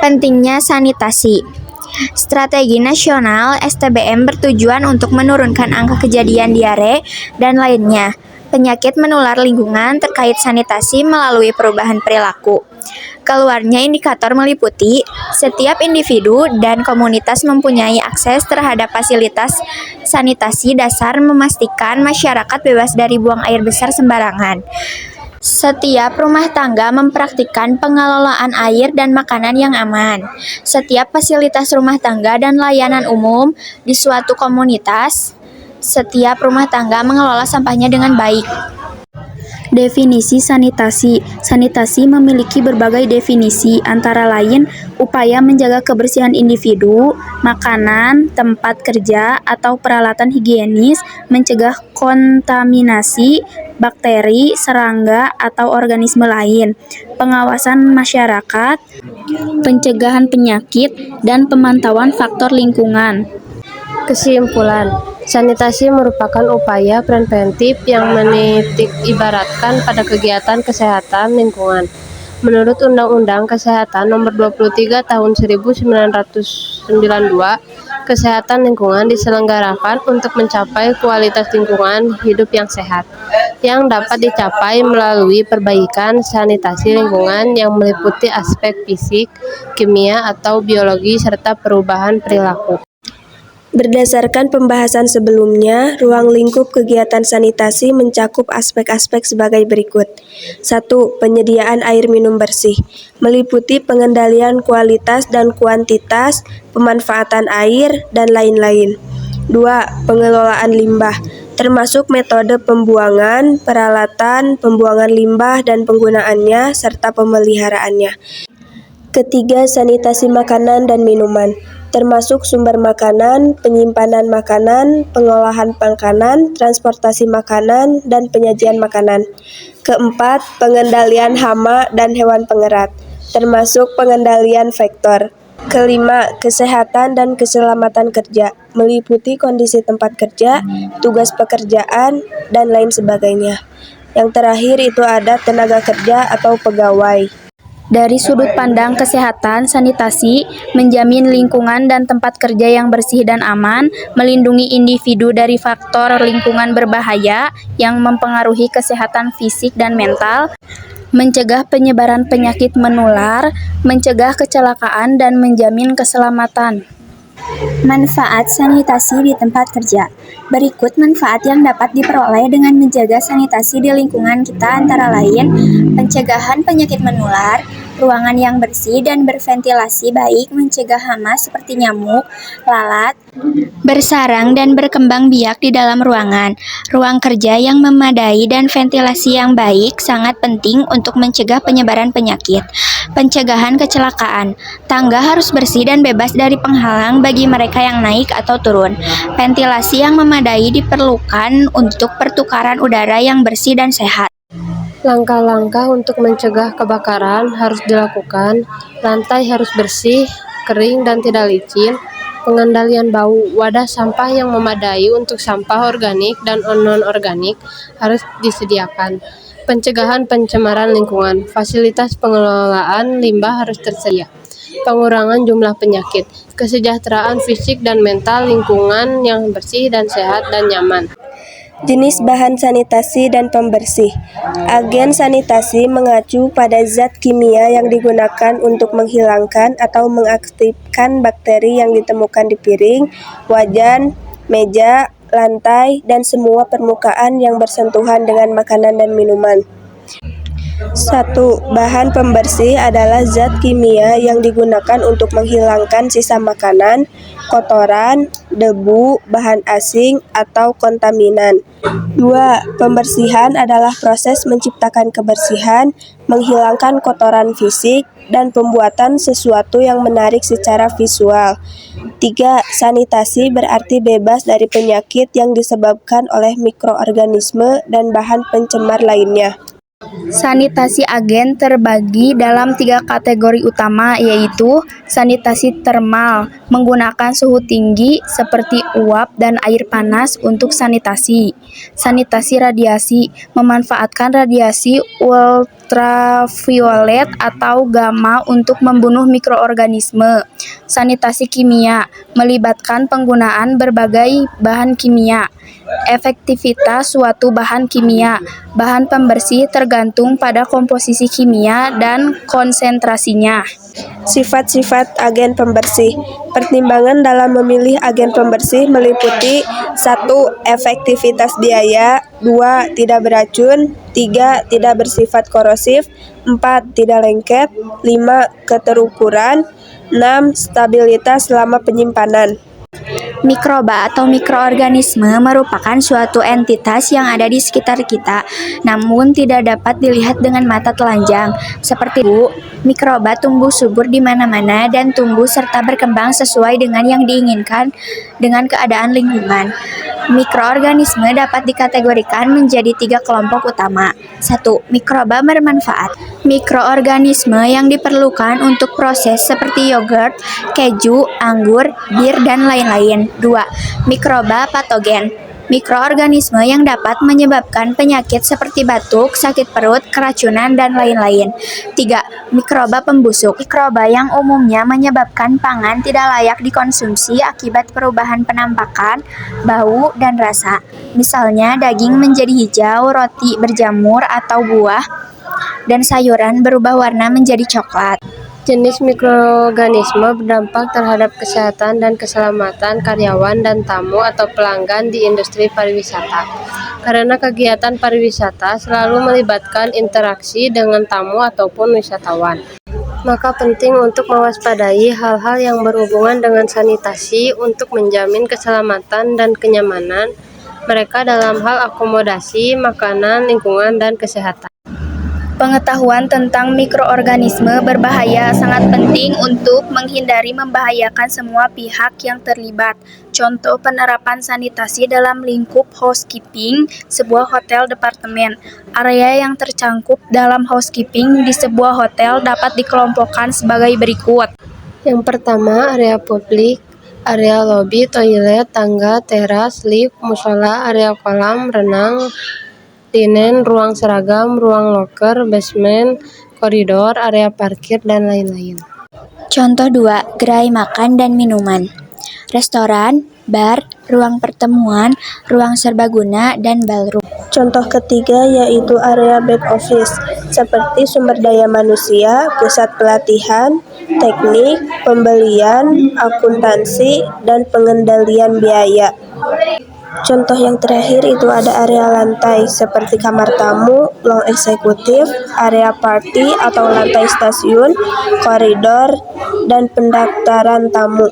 Pentingnya sanitasi. Strategi Nasional (STBM) bertujuan untuk menurunkan angka kejadian diare dan lainnya penyakit menular lingkungan terkait sanitasi melalui perubahan perilaku. Keluarnya indikator meliputi setiap individu dan komunitas mempunyai akses terhadap fasilitas sanitasi dasar, memastikan masyarakat bebas dari buang air besar sembarangan. Setiap rumah tangga mempraktikkan pengelolaan air dan makanan yang aman. Setiap fasilitas rumah tangga dan layanan umum di suatu komunitas, setiap rumah tangga mengelola sampahnya dengan baik. Definisi sanitasi. Sanitasi memiliki berbagai definisi, antara lain upaya menjaga kebersihan individu, makanan, tempat kerja, atau peralatan higienis, mencegah kontaminasi bakteri, serangga, atau organisme lain, pengawasan masyarakat, pencegahan penyakit, dan pemantauan faktor lingkungan. Kesimpulan, sanitasi merupakan upaya preventif yang menitik-ibaratkan pada kegiatan kesehatan lingkungan. Menurut Undang-Undang Kesehatan Nomor 23 Tahun 1992, kesehatan lingkungan diselenggarakan untuk mencapai kualitas lingkungan hidup yang sehat, yang dapat dicapai melalui perbaikan sanitasi lingkungan yang meliputi aspek fisik, kimia, atau biologi, serta perubahan perilaku. Berdasarkan pembahasan sebelumnya, ruang lingkup kegiatan sanitasi mencakup aspek-aspek sebagai berikut. 1. Penyediaan air minum bersih, meliputi pengendalian kualitas dan kuantitas, pemanfaatan air, dan lain-lain. 2. Pengelolaan limbah, termasuk metode pembuangan, peralatan, pembuangan limbah dan penggunaannya, serta pemeliharaannya. Ketiga, sanitasi makanan dan minuman, termasuk sumber makanan, penyimpanan makanan, pengolahan makanan, transportasi makanan, dan penyajian makanan. Keempat, pengendalian hama dan hewan pengerat, termasuk pengendalian vektor. Kelima, kesehatan dan keselamatan kerja, meliputi kondisi tempat kerja, tugas pekerjaan, dan lain sebagainya. Yang terakhir itu ada tenaga kerja atau pegawai. Dari sudut pandang kesehatan, sanitasi menjamin lingkungan dan tempat kerja yang bersih dan aman, melindungi individu dari faktor lingkungan berbahaya yang mempengaruhi kesehatan fisik dan mental, mencegah penyebaran penyakit menular, mencegah kecelakaan, dan menjamin keselamatan. Manfaat sanitasi di tempat kerja. Berikut manfaat yang dapat diperoleh dengan menjaga sanitasi di lingkungan kita, antara lain pencegahan penyakit menular, ruangan yang bersih dan berventilasi baik, mencegah hama seperti nyamuk, lalat, bersarang dan berkembang biak di dalam ruangan. Ruang kerja yang memadai dan ventilasi yang baik sangat penting untuk mencegah penyebaran penyakit. Pencegahan kecelakaan. Tangga harus bersih dan bebas dari penghalang bagi mereka yang naik atau turun. Ventilasi yang memadai diperlukan untuk pertukaran udara yang bersih dan sehat. Langkah-langkah untuk mencegah kebakaran harus dilakukan. Lantai harus bersih, kering, dan tidak licin. Pengendalian bau, wadah sampah yang memadai untuk sampah organik dan non-organik harus disediakan. Pencegahan pencemaran lingkungan, fasilitas pengelolaan limbah harus tersedia. Pengurangan jumlah penyakit, kesejahteraan fisik dan mental, lingkungan yang bersih dan sehat dan nyaman. Jenis bahan sanitasi dan pembersih. Agen sanitasi mengacu pada zat kimia yang digunakan untuk menghilangkan atau mengaktifkan bakteri yang ditemukan di piring, wajan, meja, lantai, dan semua permukaan yang bersentuhan dengan makanan dan minuman. 1. Bahan pembersih adalah zat kimia yang digunakan untuk menghilangkan sisa makanan, kotoran, debu, bahan asing, atau kontaminan. 2. Pembersihan adalah proses menciptakan kebersihan, menghilangkan kotoran fisik, dan pembuatan sesuatu yang menarik secara visual. 3. Sanitasi berarti bebas dari penyakit yang disebabkan oleh mikroorganisme dan bahan pencemar lainnya. Sanitasi agen terbagi dalam 3 kategori utama, yaitu sanitasi termal, menggunakan suhu tinggi seperti uap dan air panas untuk sanitasi. Sanitasi radiasi, memanfaatkan radiasi ultraviolet atau gamma untuk membunuh mikroorganisme. Sanitasi kimia, melibatkan penggunaan berbagai bahan kimia. Efektivitas suatu bahan kimia. Bahan pembersih tergantung pada komposisi kimia dan konsentrasinya. Sifat-sifat agen pembersih. Pertimbangan dalam memilih agen pembersih meliputi 1. Efektivitas biaya, 2. Tidak beracun, 3. Tidak bersifat korosif, 4. Tidak lengket, 5. Keterukuran, 6. Stabilitas selama penyimpanan. Mikroba atau mikroorganisme merupakan suatu entitas yang ada di sekitar kita, namun tidak dapat dilihat dengan mata telanjang. Seperti itu, mikroba tumbuh subur di mana-mana dan tumbuh serta berkembang sesuai dengan yang diinginkan dengan keadaan lingkungan. Mikroorganisme dapat dikategorikan menjadi 3 kelompok utama. 1. Mikroba bermanfaat. Mikroorganisme yang diperlukan untuk proses seperti yogurt, keju, anggur, bir, dan lain-lain. 2. Mikroba patogen. Mikroorganisme yang dapat menyebabkan penyakit seperti batuk, sakit perut, keracunan, dan lain-lain. 3. Mikroba pembusuk. Mikroba yang umumnya menyebabkan pangan tidak layak dikonsumsi akibat perubahan penampakan, bau, dan rasa. Misalnya daging menjadi hijau, roti berjamur atau buah, dan sayuran berubah warna menjadi coklat. Jenis mikroorganisme berdampak terhadap kesehatan dan keselamatan karyawan dan tamu atau pelanggan di industri pariwisata. Karena kegiatan pariwisata selalu melibatkan interaksi dengan tamu ataupun wisatawan, maka penting untuk mewaspadai hal-hal yang berhubungan dengan sanitasi untuk menjamin keselamatan dan kenyamanan mereka dalam hal akomodasi, makanan, lingkungan, dan kesehatan. Pengetahuan tentang mikroorganisme berbahaya sangat penting untuk menghindari membahayakan semua pihak yang terlibat. Contoh penerapan sanitasi dalam lingkup housekeeping sebuah hotel departemen. Area yang tercakup dalam housekeeping di sebuah hotel dapat dikelompokkan sebagai berikut. Yang pertama, area publik, area lobi, toilet, tangga, teras, lift, musola, area kolam renang, linen, ruang seragam, ruang loker, basement, koridor, area parkir, dan lain-lain. Contoh 2. Gerai makan dan minuman. Restoran, bar, ruang pertemuan, ruang serbaguna, dan ballroom. Contoh ketiga yaitu area back office, seperti sumber daya manusia, pusat pelatihan, teknik, pembelian, akuntansi, dan pengendalian biaya. Contoh yang terakhir itu ada area lantai, seperti kamar tamu, ruang eksekutif, area party atau lantai stasiun, koridor, dan pendaftaran tamu.